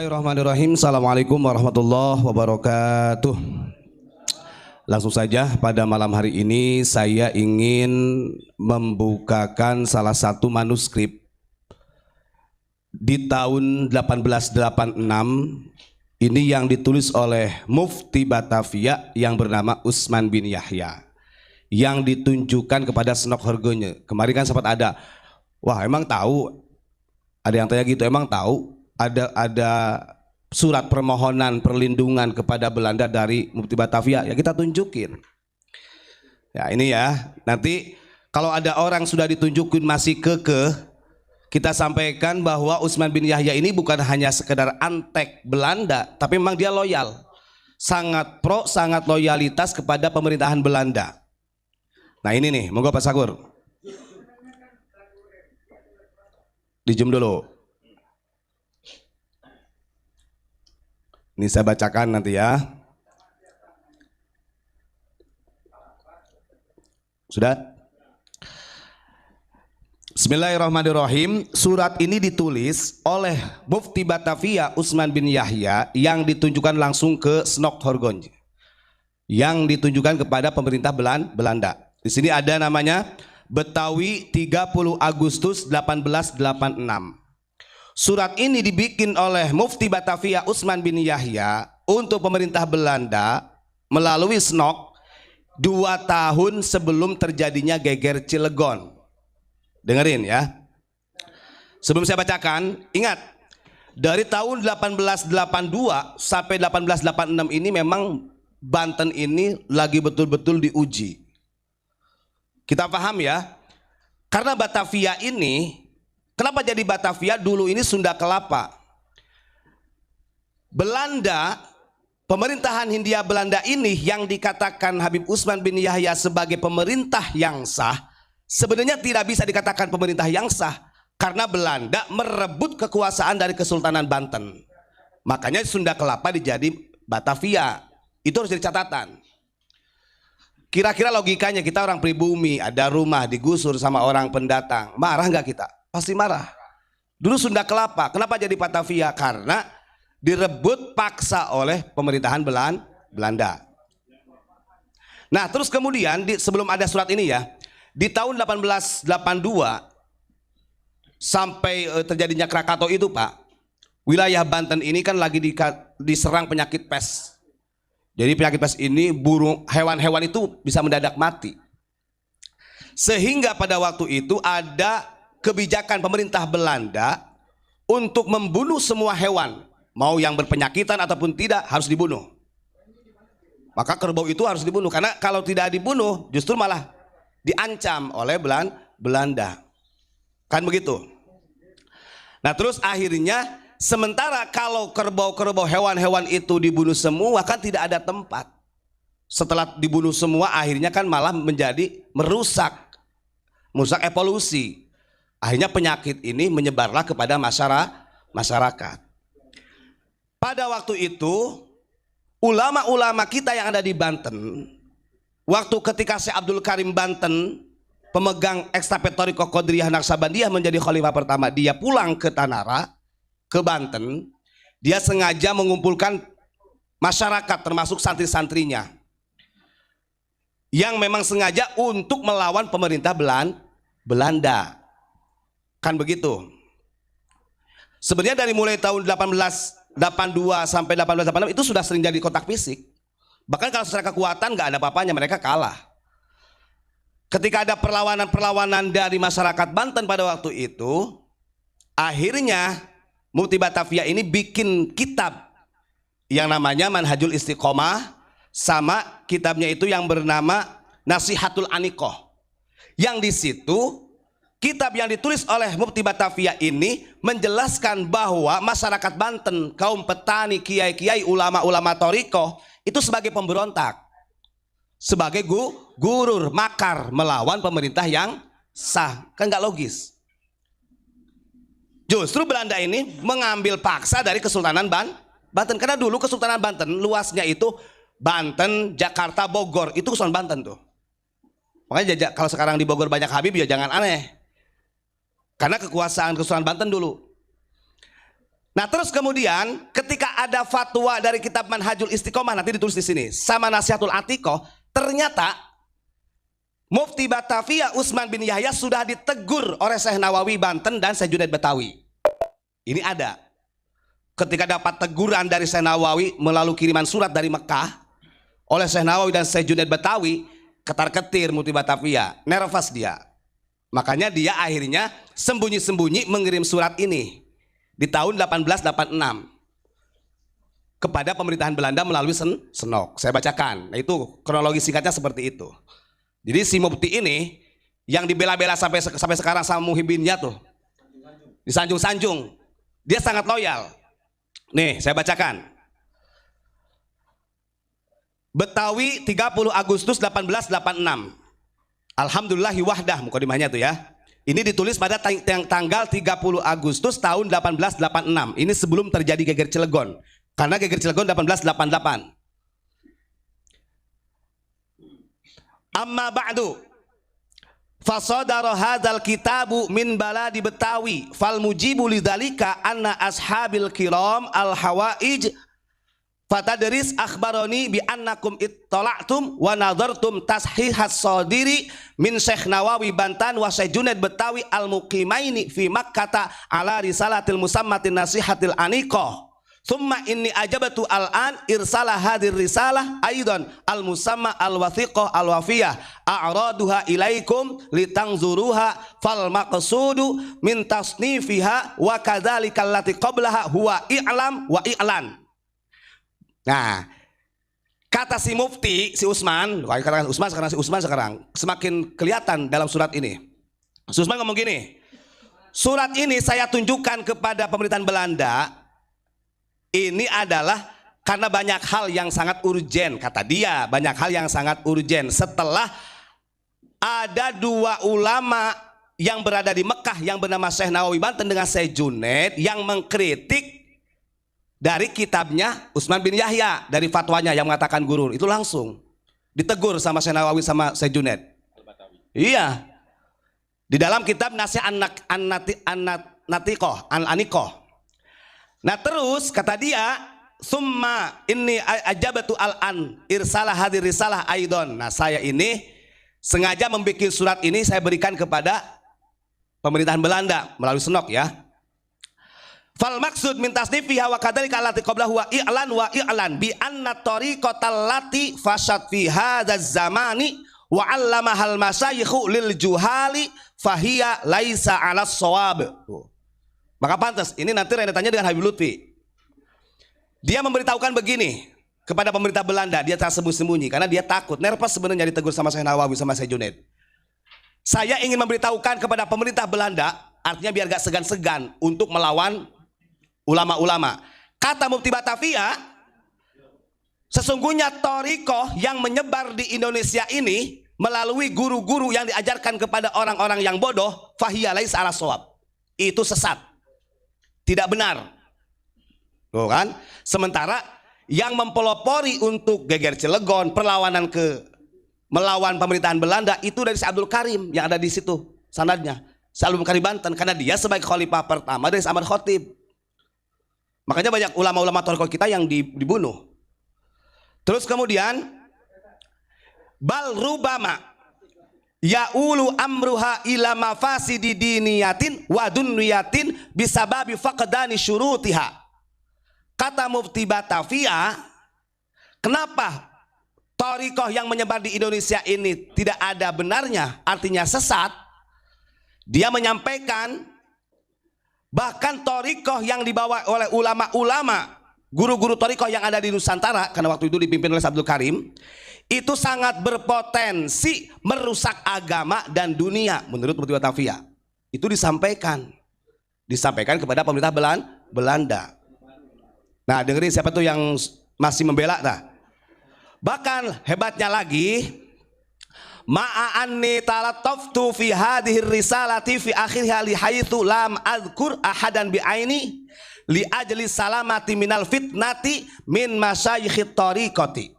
Bismillahirrahmanirrahim. Assalamualaikum warahmatullahi wabarakatuh. Langsung saja pada malam hari ini saya ingin membukakan salah satu manuskrip di tahun 1886 ini yang ditulis oleh Mufti Batavia yang bernama Usman bin Yahya yang ditunjukkan kepada Senok Hargonya. Kemarin kan sempat ada, wah emang tahu, ada yang tanya gitu, emang tahu ada surat permohonan perlindungan kepada Belanda dari Mufti Batavia, ya kita tunjukin. Ya ini ya, nanti kalau ada orang sudah ditunjukin masih kekeh, kita sampaikan bahwa Usman bin Yahya ini bukan hanya sekedar antek Belanda, tapi memang dia loyal, sangat pro, sangat loyalitas kepada pemerintahan Belanda. Nah ini nih, monggo Pak Sakur, dijum dulu. Ini saya bacakan nanti ya. Sudah? Bismillahirrahmanirrahim. Surat ini ditulis oleh Mufti Batavia Usman bin Yahya yang ditunjukkan langsung ke Senok Hargonje, yang ditunjukkan kepada pemerintah Belanda. Di sini ada namanya Betawi 30 Agustus 1886. Surat ini dibikin oleh Mufti Batavia Usman bin Yahya untuk pemerintah Belanda melalui Senok 2 tahun sebelum terjadinya geger Cilegon. Dengerin ya. Sebelum saya bacakan, ingat dari tahun 1882 sampai 1886 ini memang Banten ini lagi betul-betul diuji. Kita paham ya, karena Batavia ini, kenapa jadi Batavia? Dulu ini Sunda Kelapa. Belanda, pemerintahan Hindia Belanda ini yang dikatakan Habib Usman bin Yahya sebagai pemerintah yang sah, sebenarnya tidak bisa dikatakan pemerintah yang sah karena Belanda merebut kekuasaan dari Kesultanan Banten. Makanya Sunda Kelapa dijadi Batavia. Itu harus jadi catatan. Kira-kira logikanya, kita orang pribumi, ada rumah digusur sama orang pendatang, marah nggak kita? Pasti marah. Dulu Sunda Kelapa, kenapa jadi Batavia? Karena direbut paksa oleh pemerintahan Belanda. Nah terus kemudian sebelum ada surat ini ya, di tahun 1882 sampai terjadinya Krakatau itu Pak, wilayah Banten ini kan lagi diserang penyakit pes. Jadi penyakit pes ini burung, hewan-hewan itu bisa mendadak mati. Sehingga pada waktu itu ada kebijakan pemerintah Belanda untuk membunuh semua hewan, mau yang berpenyakitan ataupun tidak harus dibunuh. Maka kerbau itu harus dibunuh, karena kalau tidak dibunuh justru malah diancam oleh Belanda. Kan begitu. Nah terus akhirnya, sementara kalau kerbau-kerbau hewan-hewan itu dibunuh semua kan tidak ada tempat. Setelah dibunuh semua akhirnya kan malah menjadi merusak evolusi. Akhirnya penyakit ini menyebarlah kepada masyarakat. Pada waktu itu ulama-ulama kita yang ada di Banten, waktu ketika Syekh Abdul Karim Banten, pemegang ekstafet Thariqah Qadiriyah Naqsabandiyah menjadi khalifah pertama, dia pulang ke Tanara, ke Banten, dia sengaja mengumpulkan masyarakat termasuk santri-santrinya yang memang sengaja untuk melawan pemerintah Belanda. Kan begitu. Sebenarnya dari mulai tahun 1882 sampai 1886 itu sudah sering jadi kontak fisik. Bahkan kalau secara kekuatan nggak ada apa-apanya, mereka kalah. Ketika ada perlawanan-perlawanan dari masyarakat Banten pada waktu itu, akhirnya Mufti Batavia ini bikin kitab yang namanya Manhajul Istiqomah, sama kitabnya itu yang bernama Nasihatul Anikoh. Yang di situ kitab yang ditulis oleh Mufti Batavia ini menjelaskan bahwa masyarakat Banten, kaum petani, kiai-kiai, ulama-ulama thariqah itu sebagai pemberontak, sebagai gurur, makar melawan pemerintah yang sah. Kan nggak logis. Justru Belanda ini mengambil paksa dari Kesultanan Banten, karena dulu Kesultanan Banten luasnya itu Banten, Jakarta, Bogor, itu Kesultanan Banten tuh. Makanya kalau sekarang di Bogor banyak Habib ya jangan aneh, karena kekuasaan Kesultanan Banten dulu. Nah terus kemudian ketika ada fatwa dari kitab Manhajul Istiqomah, nanti ditulis di sini, sama Nasihatul Atiqah, ternyata Mufti Batavia Utsman bin Yahya sudah ditegur oleh Syekh Nawawi Banten dan Syekh Junaid Betawi. Ini ada. Ketika dapat teguran dari Syekh Nawawi melalui kiriman surat dari Mekah oleh Syekh Nawawi dan Syekh Junaid Betawi, ketar-ketir Mufti Batavia, nervous dia. Makanya dia akhirnya sembunyi-sembunyi mengirim surat ini di tahun 1886 kepada pemerintahan Belanda melalui Senok. Saya bacakan. Nah, itu kronologi singkatnya seperti itu. Jadi si Mufti ini yang dibela-bela sampai sekarang sama Muhibinnya tuh, disanjung-sanjung, dia sangat loyal. Nih saya bacakan. Betawi 30 Agustus 1886. Alhamdulillahi wahdah, mukadimahnya tuh ya. Ini ditulis pada tanggal 30 Agustus tahun 1886. Ini sebelum terjadi geger Cilegon. Karena geger Cilegon 1888. Amma ba'du. Fasadara hadzal kitabu min baladi Betawi fal mujibu lidzalika anna ashabil kiram al hawaij fatadris akhbaroni bi annakum ittala'tum wa nadartum tashihas sadiri min Syekh Nawawi Bantan wa Syekh Junaid Betawi al muqimaini fi Makkah ala risalatil musammatin nasihatil aniqah. Thumma inni ajabatu al-an irsala hadir risalah aidan al-musamma al-wathiqah al-wafiyah a'raduha ilaikum litangzuruha fal maqsudu min tasnifiha wa kadzalika allati qablaha huwa i'lam wa i'lan. Nah, kata si Mufti, si Utsman, katakan Utsman sekarang, si Utsman sekarang semakin kelihatan dalam surat ini. Si Utsman ngomong gini, surat ini saya tunjukkan kepada pemerintahan Belanda. Ini adalah karena banyak hal yang sangat urgen, kata dia, banyak hal yang sangat urgen. Setelah ada dua ulama yang berada di Mekah yang bernama Syekh Nawawi Banten dengan Syekh Junaid yang mengkritik dari kitabnya Utsman bin Yahya, dari fatwanya yang mengatakan gurur, itu langsung ditegur sama Syekh Nawawi sama Syekh Junaid. Iya, di dalam kitab Nasihat An-Aniqah. Nah terus kata dia, summa inni ajabatu al-an irsalah hadir risalah aidon. Nah saya ini sengaja membuat surat ini, saya berikan kepada pemerintahan Belanda melalui Senok ya. Fal maksud min tasnifiha wa kadzalika allati qablahu wa i'lan wa i'lan bi anna tariqatal lati fashat fi hadzal zamani wa 'allamahal masyayikhu lil juhali fahiya laisa 'alas shawab. Maka pantas, ini nanti rentetannya dengan Habib Lutfi. Dia memberitahukan begini kepada pemerintah Belanda, dia tak sembunyi-sembunyi karena dia takut, nervous sebenarnya ditegur sama Syekh Nawawi sama Syekh Junaid. Saya ingin memberitahukan kepada pemerintah Belanda, artinya biar gak segan-segan untuk melawan ulama-ulama. Kata Mufti Batavia, sesungguhnya thariqah yang menyebar di Indonesia ini melalui guru-guru yang diajarkan kepada orang-orang yang bodoh, fahiya laisa ala shawab. Itu sesat. Tidak benar. Tuh kan? Sementara yang mempelopori untuk geger Cilegon, perlawanan melawan pemerintahan Belanda itu dari Syekh Abdul Karim yang ada di situ sanadnya. Syekh Abdul Karim Banten, karena dia sebagai khalifah pertama dari Ahmad Khatib. Makanya banyak ulama-ulama thariqah kita yang dibunuh. Terus kemudian bal rubama ya'ulu amruha ila mafasidi diniyatin wa dunniyatin bisababi faqdani syurutiha. Kata Mufti Batavia, kenapa thariqah yang menyebar di Indonesia ini tidak ada benarnya, artinya sesat? Dia menyampaikan bahkan thariqah yang dibawa oleh ulama-ulama, guru-guru thariqah yang ada di Nusantara, karena waktu itu dipimpin oleh Abdul Karim, itu sangat berpotensi merusak agama dan dunia menurut Mufti Batavia. Itu disampaikan kepada pemerintah Belanda. Nah dengerin siapa tuh yang masih membela. Nah bahkan hebatnya lagi, ma'anni talataftu fi hadhihi risalati fi akhiriha li haitsu lam adzkur ahadan bi aini li ajli salamati minal fitnati min masyayikhit thariqati.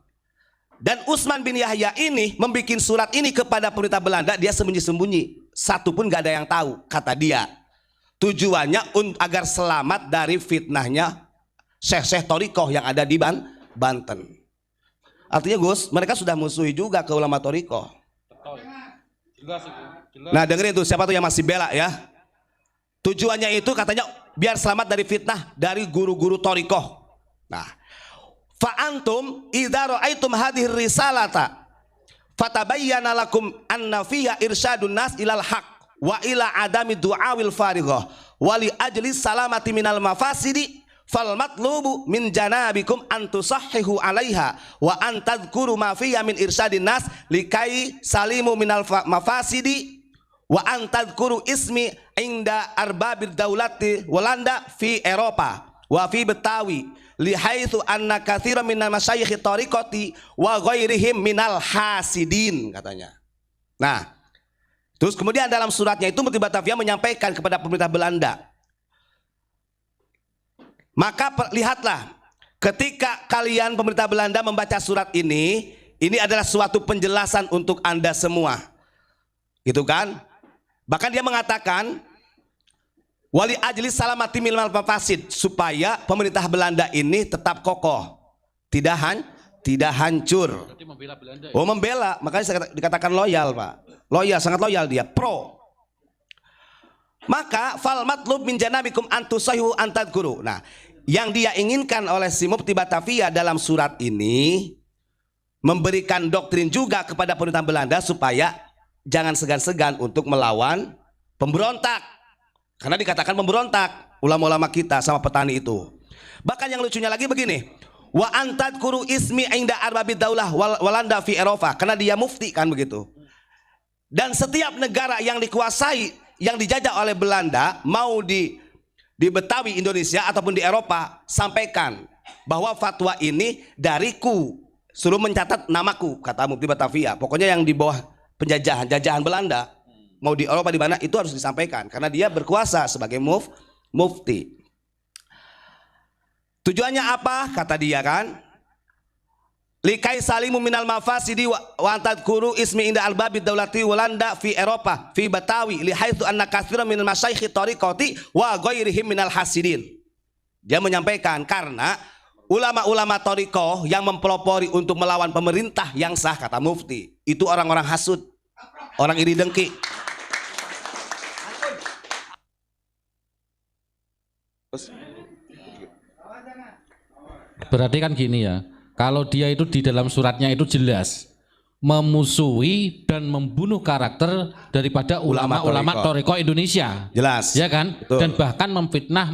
Dan Utsman bin Yahya ini membuat surat ini kepada pemerintah Belanda, dia sembunyi-sembunyi, satu pun gak ada yang tahu, kata dia. Tujuannya agar selamat dari fitnahnya syekh-syekh torikoh yang ada di Banten. Artinya Gus, mereka sudah musuhi juga ke ulama torikoh. Nah dengerin tuh, siapa tuh yang masih bela ya. Tujuannya itu katanya biar selamat dari fitnah dari guru-guru torikoh. Nah, fa'antum idza ra'aitum hadhihi risalata fatabayyana lakum anna fiha irsyadun nas ilal haq wa ila adami du'awil farighah wa li ajli salamati minal mafasidi fal matlubu min janabikum an tusahhihu 'alaiha wa an tadhkuru ma fiha min irsyadin nas likai salimu minal mafasidi wa an tadhkuru ismi inda arbabid daulati walanda fi Eropa wa fi Betawi lihaitsu anna katsiran minal masyayikh tariqati wa ghairihim minal hasidin katanya. Nah, terus kemudian dalam suratnya itu Mufti Batavia menyampaikan kepada pemerintah Belanda, maka lihatlah ketika kalian pemerintah Belanda membaca surat ini adalah suatu penjelasan untuk Anda semua, gitu kan? Bahkan dia mengatakan wali ajli salamati minal mafasid, supaya pemerintah Belanda ini tetap kokoh, tidak hancur. Membela Belanda, ya? Oh membela, makanya saya dikatakan loyal Pak, loyal, sangat loyal dia, pro. Maka fal matlub min janabikum antusahu antadguru. Nah, yang dia inginkan oleh si Mufti Batavia dalam surat ini memberikan doktrin juga kepada pemerintah Belanda supaya jangan segan-segan untuk melawan pemberontak. Karena dikatakan pemberontak ulama-ulama kita sama petani itu. Bahkan yang lucunya lagi begini, wa antadkuru ismi inda arbabid daulah walanda fi Eropa, karena dia mufti kan begitu. Dan setiap negara yang dikuasai, yang dijajah oleh Belanda, mau di Betawi Indonesia ataupun di Eropa, sampaikan bahwa fatwa ini dariku, suruh mencatat namaku, kata Mufti Batavia. Pokoknya yang di bawah jajahan Belanda, mau di Eropa di mana, itu harus disampaikan karena dia berkuasa sebagai mufti. Tujuannya apa? Kata dia kan, likai salimu minal mafasidi wa antadkuru ismi inda albabid daulati walanda fi Eropa fi Betawi lihaitsu anna katsiran minal masyayikh tariqati wa ghairihim minal hasidin. Dia menyampaikan karena ulama-ulama tariqah yang mempelopori untuk melawan pemerintah yang sah, kata mufti, itu orang-orang hasud, orang iri dengki. Berarti kan gini ya, kalau dia itu di dalam suratnya itu jelas memusuhi dan membunuh karakter daripada ulama-ulama Toriko Indonesia, jelas ya kan. Betul. Dan bahkan memfitnah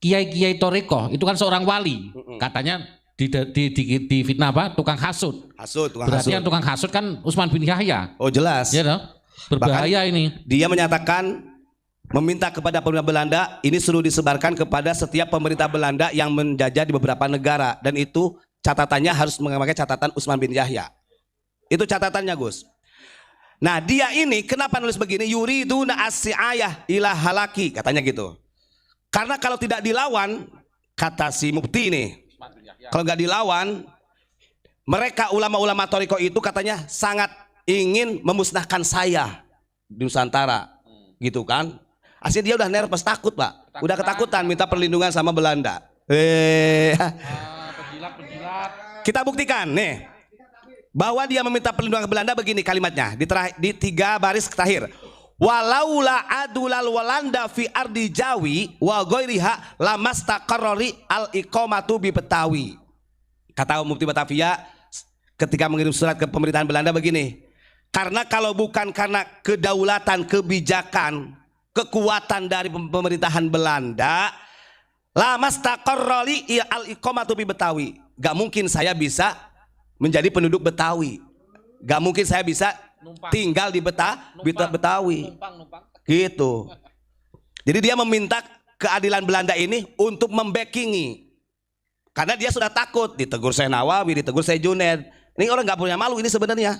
kiai-kiai Toriko itu kan seorang wali, katanya di fitnah apa, tukang hasud. Berarti yang tukang hasud kan Utsman bin Yahya. Oh jelas ya, no? Berbahaya. Bahkan ini dia menyatakan, meminta kepada pemerintah Belanda ini suruh disebarkan kepada setiap pemerintah Belanda yang menjajah di beberapa negara, dan itu catatannya harus memakai catatan Utsman bin Yahya. Itu catatannya Gus. Nah dia ini kenapa nulis begini, yuriduna as-si'ayah ila halaki, katanya gitu. Karena kalau tidak dilawan, kata si mufti ini, kalau nggak dilawan, mereka ulama-ulama Toriko itu katanya sangat ingin memusnahkan saya di Nusantara, gitu kan. Aslinya dia udah nervous, takut Pak, udah ketakutan, minta perlindungan sama Belanda. Kita buktikan nih bahwa dia meminta perlindungan ke Belanda. Begini kalimatnya di 3 baris terakhir, walaula adulal walanda fi ardi Jawi wa ghairiha lamastaqarrari al iqamatu bi Betawi. Kata Mufti Batavia ketika mengirim surat ke pemerintahan Belanda begini, karena kalau bukan karena kedaulatan, kebijakan, kekuatan dari pemerintahan Belanda, lamastaqarrali al iqamatu bi Betawi, gak mungkin saya bisa menjadi penduduk Betawi, gak mungkin saya bisa tinggal di Betawi, gitu. Jadi dia meminta keadilan Belanda ini untuk membackingi, karena dia sudah takut ditegur Syekh Nawawi, ditegur Syekh Junaid. Ini orang gak punya malu ini sebenarnya.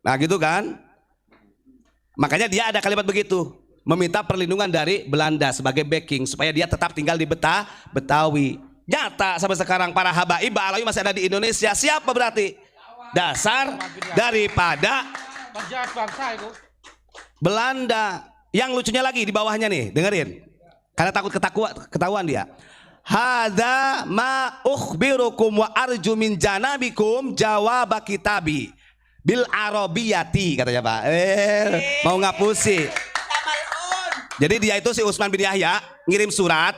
Nah gitu kan. Makanya dia ada kalimat begitu, meminta perlindungan dari Belanda sebagai backing supaya dia tetap tinggal di Betawi. Nyata sampai sekarang para habaib Ba'alawi masih ada di Indonesia. Siapa berarti? Dasar daripada penjahat bangsa itu. Belanda. Yang lucunya lagi di bawahnya nih, dengerin. Karena takut ketahuan dia. Hadza ma ukhbirukum wa arju min janabikum jawab kitabi bil arabiyati, katanya Pak. Mau ngapusi. Jadi dia itu si Utsman bin Yahya ngirim surat.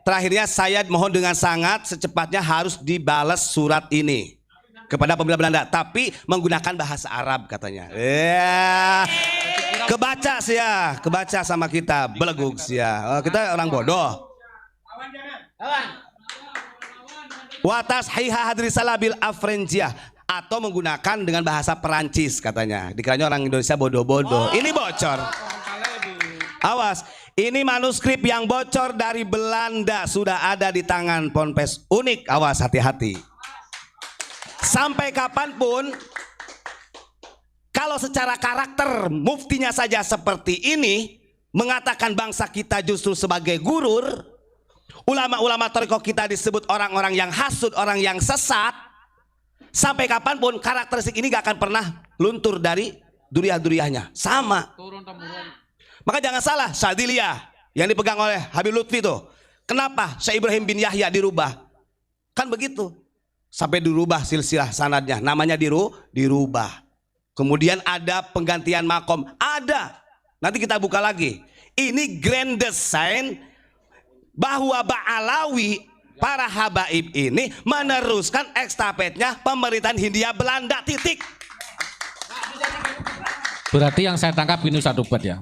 Terakhirnya saya mohon dengan sangat secepatnya harus dibalas surat ini kepada pemerintah Belanda, tapi menggunakan bahasa Arab katanya. Kebaca sama kita, beleguk ya. Kita orang bodoh. Watas hiha hadrisalah bil afrenjiyah, atau menggunakan dengan bahasa Perancis katanya. Dikiranya orang Indonesia bodoh-bodoh. Ini bocor. Awas, ini manuskrip yang bocor dari Belanda sudah ada di tangan Ponpes Unik. Awas, hati-hati. Sampai kapanpun, kalau secara karakter muftinya saja seperti ini, mengatakan bangsa kita justru sebagai gurur, ulama-ulama thariqah kita disebut orang-orang yang hasud, orang yang sesat, sampai kapanpun karakteristik ini gak akan pernah luntur dari duriah-duriahnya. Sama. Maka jangan salah, Syadziliyah yang dipegang oleh Habib Lutfi itu, kenapa Syekh Ibrahim bin Yahya dirubah? Kan begitu. Sampai dirubah silsilah sanadnya, namanya dirubah. Kemudian ada penggantian makom, ada. Nanti kita buka lagi. Ini grand design bahwa Ba'alawi, para habaib ini meneruskan estafetnya pemerintahan Hindia Belanda, titik. Berarti yang saya tangkap ini satu buat ya.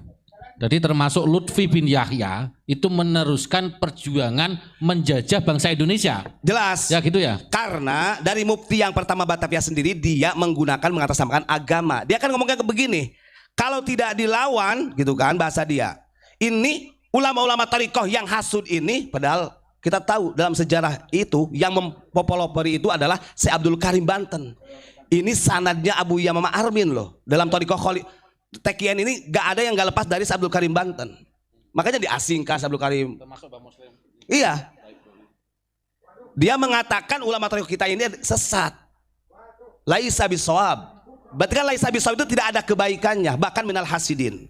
Jadi termasuk Lutfi bin Yahya itu meneruskan perjuangan menjajah bangsa Indonesia. Jelas. Ya gitu ya. Karena dari mufti yang pertama Batavia sendiri dia menggunakan mengatasnamakan agama. Dia kan ngomongnya begini, kalau tidak dilawan gitu kan bahasa dia. Ini ulama-ulama thariqah yang hasud ini, padahal kita tahu dalam sejarah itu yang mempopulari itu adalah Syekh Abdul Karim Banten. Ini sanadnya Abu Yamamah Armin loh. Dalam thariqah Tekian ini gak ada yang gak lepas dari Abdul Karim Banten. Makanya diasingkan Abdul Karim. Iya. Dia mengatakan ulama thariqah kita ini sesat. Laisa bisawab. Berarti kan laisa bisawab itu tidak ada kebaikannya, bahkan minal hasidin.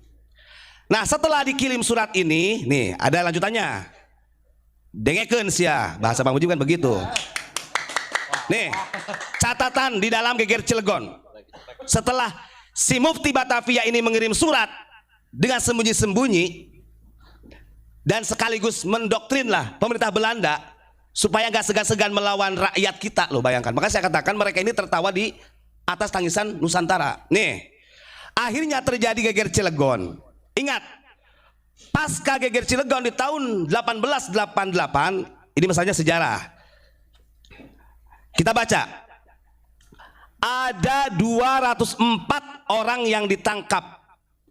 Nah, setelah dikirim surat ini, nih ada lanjutannya. Dengekeun sia, bahasa Bang Mujib kan begitu. Nih, catatan di dalam Geger Cilegon. Setelah si Mufti Batavia ini mengirim surat dengan sembunyi-sembunyi dan sekaligus mendoktrinlah pemerintah Belanda supaya nggak segan-segan melawan rakyat kita loh, bayangkan. Maka saya katakan mereka ini tertawa di atas tangisan Nusantara. Nih, akhirnya terjadi Geger Cilegon. Ingat, pasca Geger Cilegon di tahun 1888, ini misalnya sejarah. Kita baca. Ada 204 orang yang ditangkap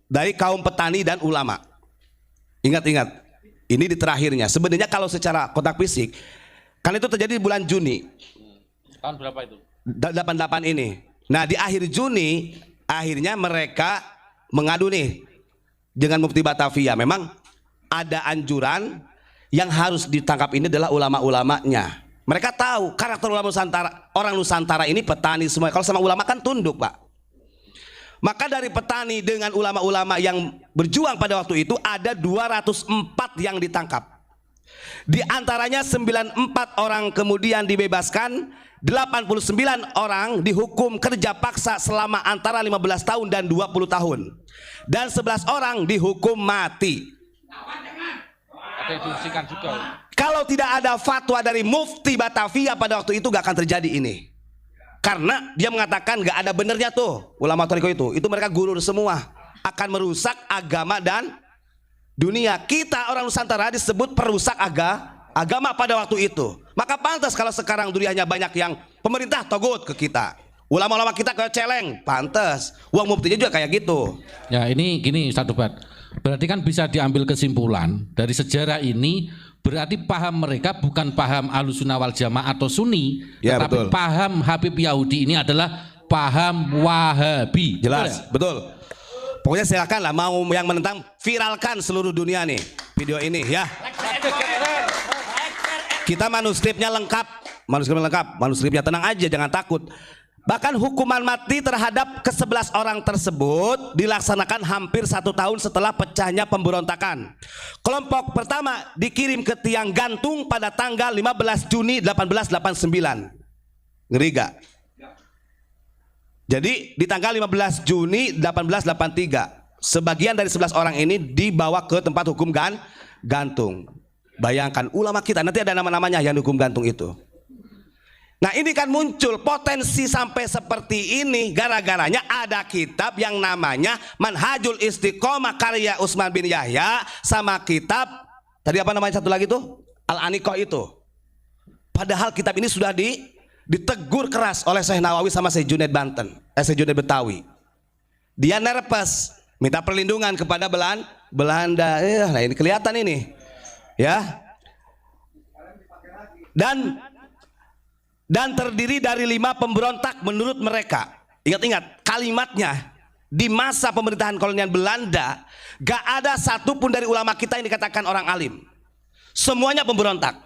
dari kaum petani dan ulama. Ingat-ingat, ini di terakhirnya. Sebenarnya kalau secara kotak fisik, kan itu terjadi di bulan Juni. Tahun berapa itu? 88 ini. Nah, di akhir Juni, akhirnya mereka mengadu nih dengan Mufti Batavia. Memang ada anjuran yang harus ditangkap ini adalah ulama-ulamanya. Mereka tahu karakter ulama Nusantara, orang Nusantara ini petani semua. Kalau sama ulama kan tunduk, Pak. Maka dari petani dengan ulama-ulama yang berjuang pada waktu itu ada 204 yang ditangkap. Di antaranya 94 orang kemudian dibebaskan, 89 orang dihukum kerja paksa selama antara 15 tahun dan 20 tahun. Dan 11 orang dihukum mati. Kalau tidak ada fatwa dari Mufti Batavia pada waktu itu gak akan terjadi ini. Karena dia mengatakan gak ada benernya tuh ulama thariqah itu mereka gurur semua, akan merusak agama dan dunia. Kita orang Nusantara disebut perusak agama pada waktu itu. Maka pantas kalau sekarang duriannya banyak yang pemerintah togut ke kita. Ulama-ulama kita kayak celeng, pantas. Uang muftinya juga kayak gitu. Ya ini gini Ustaz Dubat. Berarti kan bisa diambil kesimpulan dari sejarah ini, berarti paham mereka bukan paham Ahlussunnah wal Jamaah atau Sunni, ya, tetapi betul. Paham Habib Yahudi ini adalah paham Wahabi. Jelas, betul. Pokoknya silakan lah, mau yang menentang viralkan seluruh dunia nih video ini ya. Kita manuskripnya lengkap, manuskripnya tenang aja, jangan takut. Bahkan hukuman mati terhadap ke-11 orang tersebut dilaksanakan hampir 1 tahun setelah pecahnya pemberontakan. Kelompok pertama dikirim ke tiang gantung pada tanggal 15 Juni 1889. Ngeri gak? Jadi di tanggal 15 Juni 1883 sebagian dari 11 orang ini dibawa ke tempat hukum gantung. Bayangkan ulama kita, nanti ada nama-namanya yang dihukum gantung itu. Nah ini kan muncul potensi sampai seperti ini gara-garanya ada kitab yang namanya Manhajul Istiqomah karya Utsman bin Yahya sama kitab tadi apa namanya satu lagi tuh Al-Aniqah itu. Padahal kitab ini sudah ditegur keras oleh Syekh Nawawi sama Syekh Junaid Syekh Junaid Betawi. Dia nerepes minta perlindungan kepada Belanda. Nah ini kelihatan ini ya. Dan terdiri dari 5 pemberontak menurut mereka. Ingat-ingat kalimatnya, di masa pemerintahan kolonial Belanda gak ada satupun dari ulama kita yang dikatakan orang alim. Semuanya pemberontak.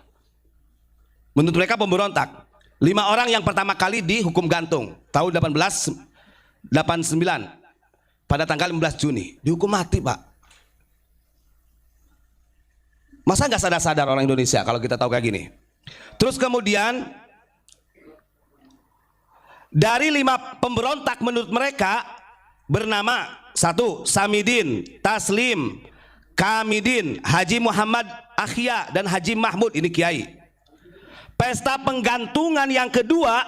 Menurut mereka pemberontak. 5 orang yang pertama kali dihukum gantung tahun 1889 pada tanggal 15 Juni dihukum mati, Pak. Masa gak sadar-sadar orang Indonesia kalau kita tahu kayak gini. Terus kemudian dari 5 pemberontak menurut mereka bernama 1. Samidin, Taslim, Kamidin, Haji Muhammad Akhya dan Haji Mahmud, ini kiai. Pesta penggantungan yang kedua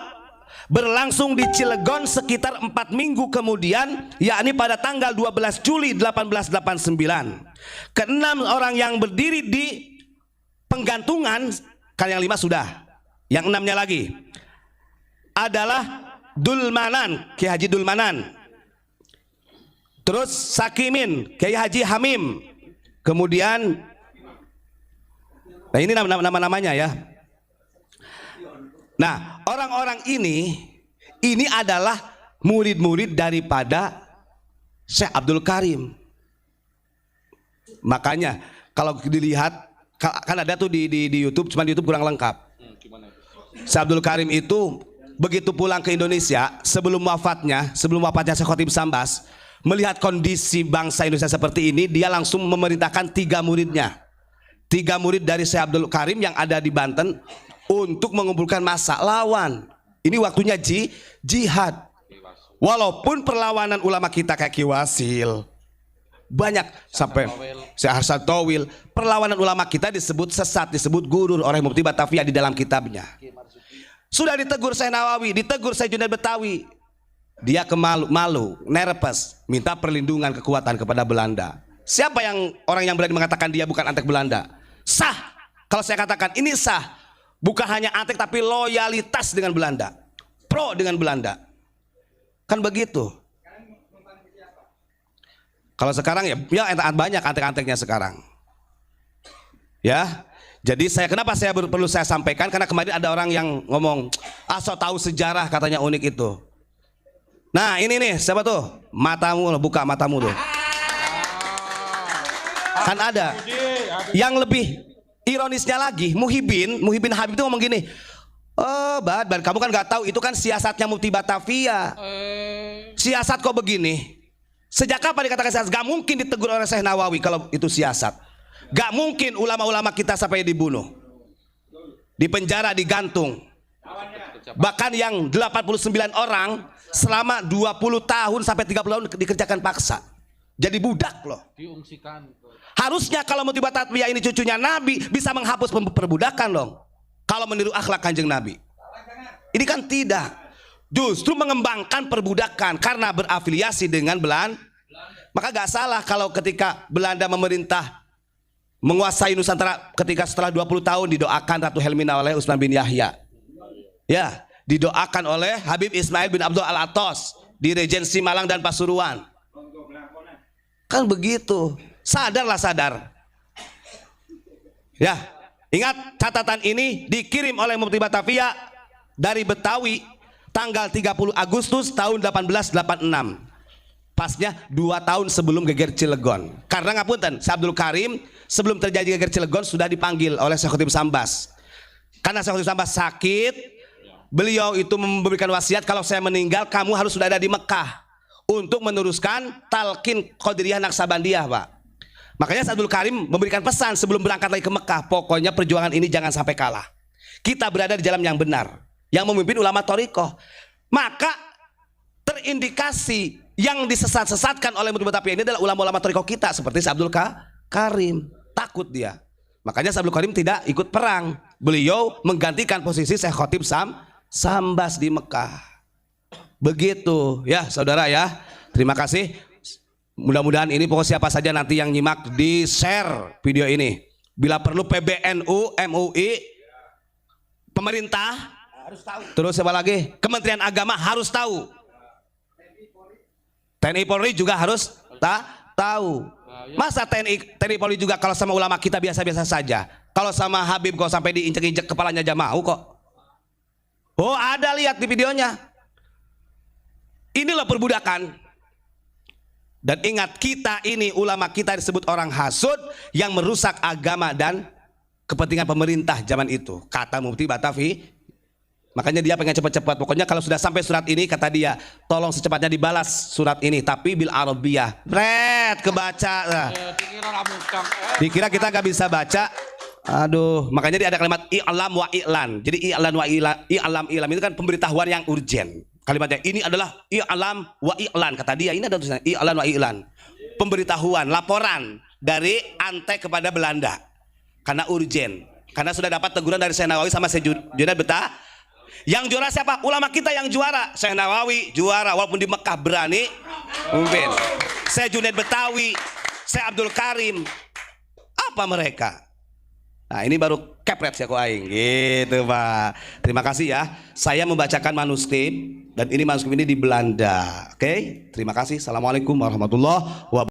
berlangsung di Cilegon sekitar 4 minggu kemudian, yakni pada tanggal 12 Juli 1889. Ke-6 orang yang berdiri di penggantungan, kan yang 5 sudah, yang 6-nya lagi adalah Dulmanan, Kiai Haji Dulmanan. Terus Sakimin, Kiai Haji Hamim. Kemudian nah ini nama-namanya ya. Nah, orang-orang ini adalah murid-murid daripada Syekh Abdul Karim. Makanya kalau dilihat kan ada tuh di YouTube, cuma di YouTube kurang lengkap. Syekh Abdul Karim itu begitu pulang ke Indonesia sebelum wafatnya Syekh Khotib Sambas, melihat kondisi bangsa Indonesia seperti ini, dia langsung memerintahkan 3 muridnya, 3 murid dari Syekh Abdul Karim yang ada di Banten untuk mengumpulkan massa lawan. Ini waktunya jihad. Walaupun perlawanan ulama kita kayak Ki Wasil banyak sampai Syekh Hasan Towil, perlawanan ulama kita disebut sesat, disebut gurur oleh Mufti Batavia di dalam kitabnya. Sudah ditegur Syekh Nawawi, ditegur Syekh Junaid Betawi. Dia malu, nerepes, minta perlindungan kekuatan kepada Belanda. Siapa orang yang berani mengatakan dia bukan antek Belanda? Sah. Kalau saya katakan ini sah. Bukan hanya antek tapi loyalitas dengan Belanda. Pro dengan Belanda. Kan begitu. Kalau sekarang ya banyak antek-anteknya sekarang. Ya. Jadi kenapa perlu saya sampaikan, karena kemarin ada orang yang ngomong so tahu sejarah katanya unik itu. Nah ini nih siapa tuh, matamu, buka matamu tuh. Kan ada yang lebih ironisnya lagi, Muhyiddin Habib itu ngomong gini, oh Bad, kamu kan nggak tahu itu kan siasatnya Mufti Batavia. Siasat kok begini? Sejak kapan dikatakan siasat? Gak mungkin ditegur oleh Syekh Nawawi kalau itu siasat. Gak mungkin ulama-ulama kita sampai dibunuh, dipenjara, digantung. Bahkan yang 89 orang selama 20 tahun sampai 30 tahun dikerjakan paksa. Jadi budak loh. Harusnya kalau Mufti Batavia ini cucunya Nabi bisa menghapus perbudakan dong. Kalau meniru akhlak Kanjeng Nabi. Ini kan tidak. Justru mengembangkan perbudakan karena berafiliasi dengan Belanda. Maka gak salah kalau ketika Belanda memerintah menguasai Nusantara ketika setelah 20 tahun didoakan Ratu Helmina oleh Utsman bin Yahya. Ya, didoakan oleh Habib Ismail bin Abdul Al-Atos di Regensi Malang dan Pasuruan. Kan begitu. Sadarlah, sadar. Ya, ingat catatan ini dikirim oleh Mufti Batavia dari Betawi tanggal 30 Agustus tahun 1886. Pasnya 2 tahun sebelum geger Cilegon. Karena ngapunten, Syekh Abdul Karim sebelum terjadi geger Cilegon sudah dipanggil oleh Syekh Khotib Sambas. Karena Syekh Khotib Sambas sakit, Beliau itu memberikan wasiat kalau saya meninggal kamu harus sudah ada di Mekah untuk meneruskan talqin Qadiriyah Naksabandiyah, Pak. Makanya Syekh Abdul Karim memberikan pesan sebelum berangkat lagi ke Mekah, pokoknya perjuangan ini jangan sampai kalah. Kita berada di jalan yang benar, yang memimpin ulama thariqah. Maka terindikasi yang disesat-sesatkan oleh Muhammad Batapia ini adalah ulama-ulama thariqah kita seperti Syekh Abdul Karim. Takut dia. Makanya Syekh Abdul Karim tidak ikut perang. Beliau menggantikan posisi Syekh Khotib Sambas di Mekah. Begitu ya saudara ya. Terima kasih. Mudah-mudahan ini pokok siapa saja nanti yang nyimak di share video ini. Bila perlu PBNU, MUI, pemerintah harus tahu. Terus siapa lagi? Kementerian Agama harus tahu. TNI Polri juga harus tahu. Masa TNI Polri juga kalau sama ulama kita biasa-biasa saja. Kalau sama Habib kok sampai diinjek-injek kepalanya aja mau kok. Oh ada, lihat di videonya. Inilah perbudakan. Dan ingat, kita ini ulama kita disebut orang hasud yang merusak agama dan kepentingan pemerintah zaman itu, kata Mufti Batavi. Makanya dia pengen cepat-cepat. Pokoknya kalau sudah sampai surat ini, kata dia, tolong secepatnya dibalas surat ini, tapi bil arabiyah. Bret, kebaca. Dikira kita nggak bisa baca. Aduh, makanya dia ada kalimat i'lam wa i'lan. Jadi i'lan wa i'lam itu kan pemberitahuan yang urgen. Kalimatnya ini adalah i'lam wa i'lan, kata dia. Ini ada tulisannya i'lan wa i'lan. Pemberitahuan, laporan dari Ante kepada Belanda. Karena urgen. Karena sudah dapat teguran dari Syekh Nawawi sama Syekh Junaid Betah. Yang juara siapa? Ulama kita yang juara. Syekh Nawawi juara walaupun di Mekah berani memimpin. Syekh Junaid Betawi, Syekh Abdul Karim. Apa mereka? Nah ini baru kepret ya aing gitu Pak. Terima kasih ya. Saya membacakan manuskrip dan ini manuskrip ini di Belanda. Oke? Terima kasih. Assalamualaikum warahmatullahi wabarakatuh.